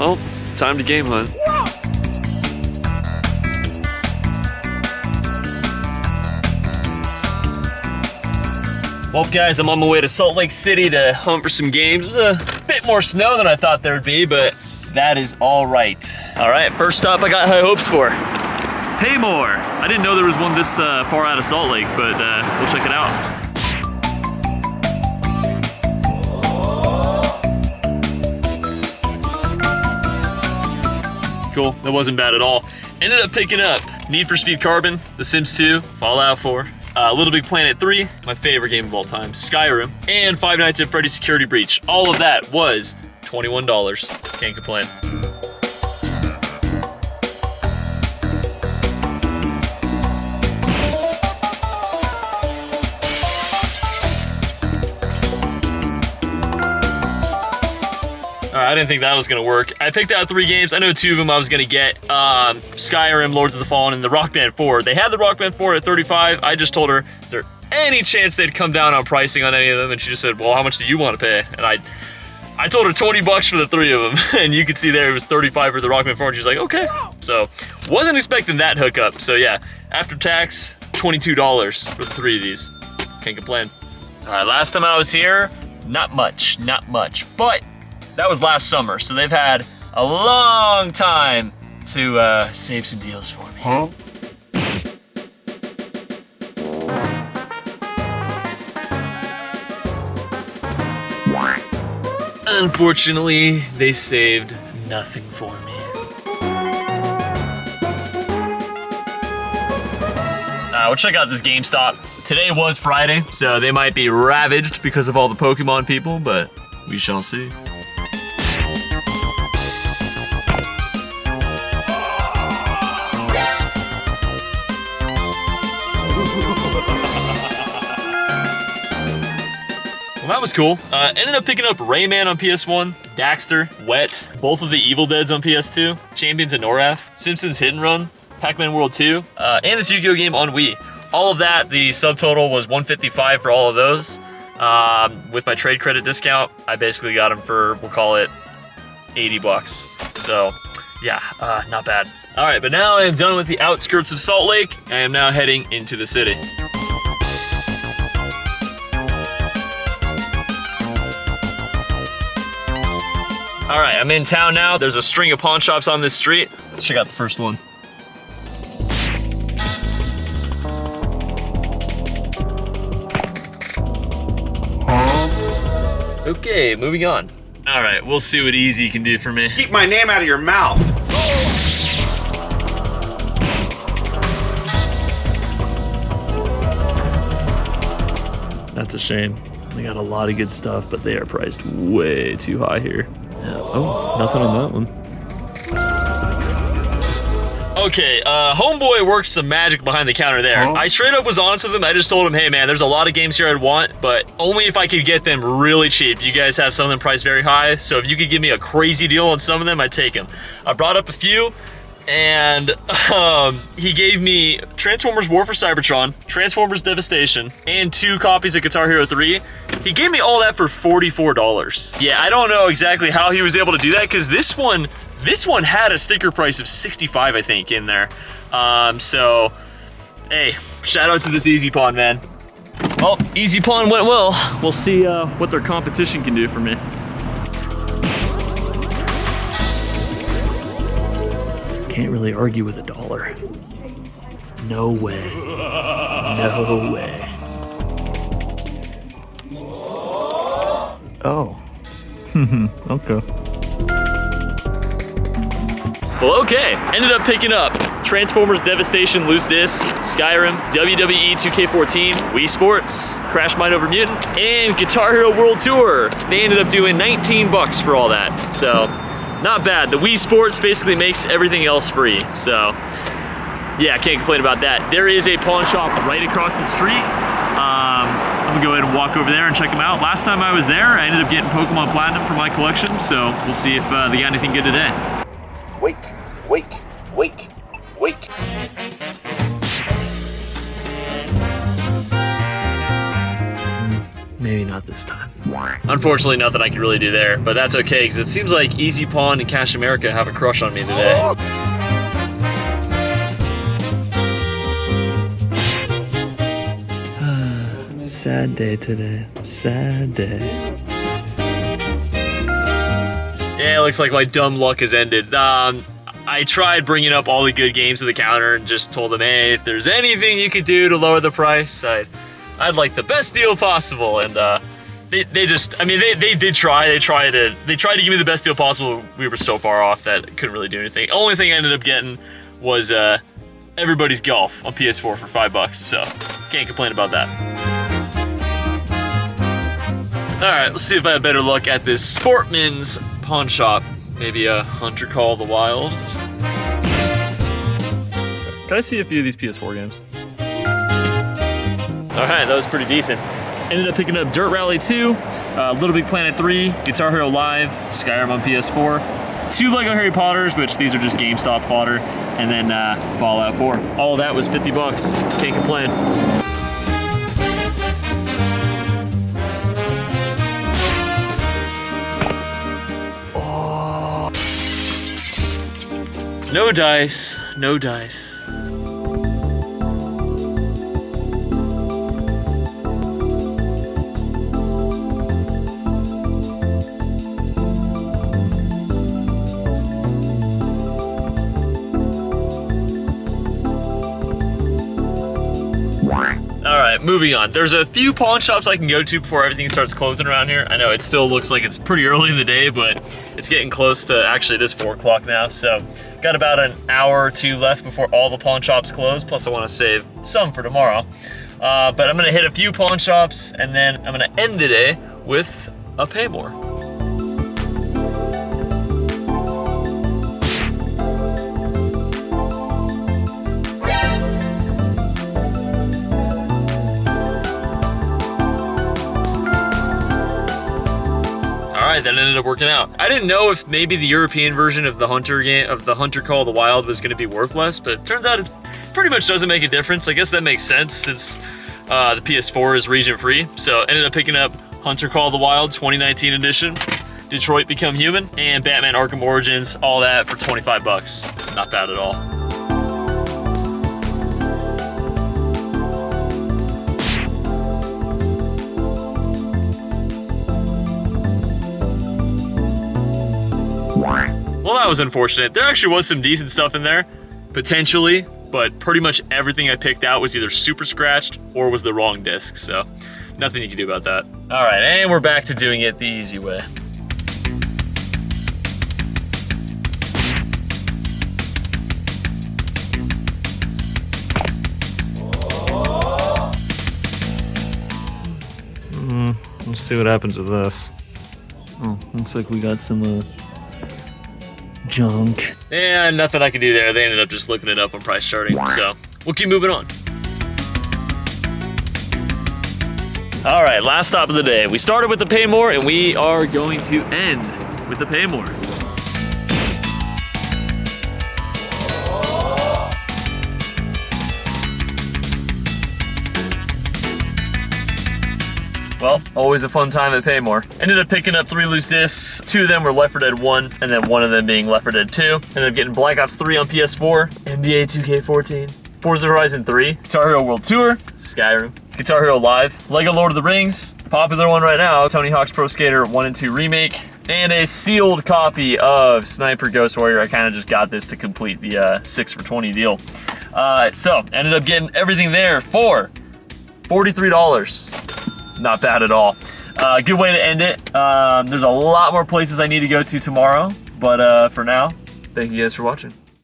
well, time to game hunt. Well, guys, I'm on my way to Salt Lake City to hunt for some games. There's a bit more snow than I thought there would be, but that is all right. All right, first up, I got high hopes for Paymore. I didn't know there was one this far out of Salt Lake, but we'll check it out. Cool, that wasn't bad at all. Ended up picking up Need for Speed Carbon, The Sims 2, Fallout 4, Little Big Planet 3, my favorite game of all time, Skyrim, and Five Nights at Freddy's Security Breach. All of that was $21. Can't complain. I didn't think that was gonna work. I picked out 3 games. I know 2 of them I was gonna get. Skyrim, Lords of the Fallen, and the Rock Band 4. They had the Rock Band 4 at $35. I just told her, is there any chance they'd come down on pricing on any of them? And she just said, well, how much do you want to pay? And I told her $20 for the 3 of them. And you could see there it was $35 for the Rock Band 4, and she's like, okay. So, wasn't expecting that hookup. So yeah, after tax, $22 for the 3 of these. Can't complain. All right, last time I was here, not much. But that was last summer, so they've had a long time to save some deals for me. Huh? Unfortunately, they saved nothing for me. We'll check out this GameStop. Today was Friday, so they might be ravaged because of all the Pokemon people, but we shall see. Well, that was cool. Ended up picking up Rayman on PS1, Daxter, Wet, both of the Evil Deads on PS2, Champions of Norath, Simpsons Hit and Run, Pac-Man World 2, and this Yu-Gi-Oh game on Wii. All of that, the subtotal was $155 for all of those. With my trade credit discount, I basically got them for, we'll call it $80. So, yeah, not bad. All right, but now I am done with the outskirts of Salt Lake. I am now heading into the city. All right, I'm in town now. There's a string of pawn shops on this street. Let's check out the first one. Okay, moving on. All right, we'll see what Easy can do for me. Keep my name out of your mouth. That's a shame. They got a lot of good stuff, but they are priced way too high here. Oh, nothing on that one. Okay, homeboy worked some magic behind the counter there. I straight up was honest with him. I just told him, hey man, there's a lot of games here I'd want, but only if I could get them really cheap. You guys have some of them priced very high, so if you could give me a crazy deal on some of them, I'd take them. I brought up a few, and he gave me Transformers War for Cybertron, Transformers Devastation, and 2 copies of Guitar Hero 3. He gave me all that for $44. Yeah, I don't know exactly how he was able to do that, because this one had a sticker price of $65, I think, in there. So, hey, shout out to this Easy Pawn, man. Well, Easy Pawn went well. We'll see what their competition can do for me. Can't really argue with $1. No way. No way. Oh. Okay. Well, okay. Ended up picking up Transformers Devastation Loose Disc, Skyrim, WWE 2K14, Wii Sports, Crash Mind Over Mutant, and Guitar Hero World Tour. They ended up doing $19 for all that. So, not bad. The Wii Sports basically makes everything else free. So, yeah, can't complain about that. There is a pawn shop right across the street. I'm gonna go ahead and walk over there and check them out. Last time I was there, I ended up getting Pokemon Platinum for my collection, so we'll see if they got anything good today. Wait. maybe not this time. Unfortunately, nothing I can really do there, but that's okay, because it seems like Easy Pawn and Cash America have a crush on me today. Sad day today, sad day. Yeah, it looks like my dumb luck has ended. I tried bringing up all the good games to the counter and just told them, hey, if there's anything you could do to lower the price, I'd like the best deal possible. And they did try. They tried to give me the best deal possible. We were so far off that I couldn't really do anything. Only thing I ended up getting was Everybody's Golf on PS4 for $5, so can't complain about that. All right, let's see if I have better luck at this Sportman's pawn shop. Maybe a Hunter Call of the Wild. Can I see a few of these PS4 games? All right, that was pretty decent. Ended up picking up Dirt Rally 2, Little Big Planet 3, Guitar Hero Live, Skyrim on PS4, 2 Lego Harry Potters, which these are just GameStop fodder, and then Fallout 4. All of that was $50. Can't complain. No dice, no dice. All right, moving on. There's a few pawn shops I can go to before everything starts closing around here. I know it still looks like it's pretty early in the day, but it's getting close to, actually it is 4 o'clock now, so got about an hour or two left before all the pawn shops close, plus I want to save some for tomorrow. But I'm gonna hit a few pawn shops, and then I'm gonna end the day with a Pay More. Alright, that ended up working out. I didn't know if maybe the European version of the Hunter game, of the Hunter Call of the Wild, was going to be worth less, but it turns out it pretty much doesn't make a difference. I guess that makes sense since the PS4 is region free. So ended up picking up Hunter Call of the Wild 2019 edition, Detroit Become Human, and Batman Arkham Origins, all that for $25. Not bad at all. Well, that was unfortunate. There actually was some decent stuff in there, potentially, but pretty much everything I picked out was either super scratched or was the wrong disc, so nothing you can do about that. All right, and we're back to doing it the easy way. Let's see what happens with this. Oh, looks like we got some junk. Yeah, nothing I can do there. They ended up just looking it up on price charting, so we'll keep moving on. All right, last stop of the day. We started with the Pay More, and we are going to end with the Pay More. Well, always a fun time at Pay More. Ended up picking up 3 loose discs. 2 of them were Left 4 Dead 1, and then 1 of them being Left 4 Dead 2. Ended up getting Black Ops 3 on PS4, NBA 2K14, Forza Horizon 3, Guitar Hero World Tour, Skyrim, Guitar Hero Live, Lego Lord of the Rings, popular one right now, Tony Hawk's Pro Skater 1 and 2 Remake, and a sealed copy of Sniper Ghost Warrior. I kind of just got this to complete the 6 for $20 deal. So, ended up getting everything there for $43. Not bad at all. Good way to end it. There's a lot more places I need to go to tomorrow, but for now, thank you guys for watching.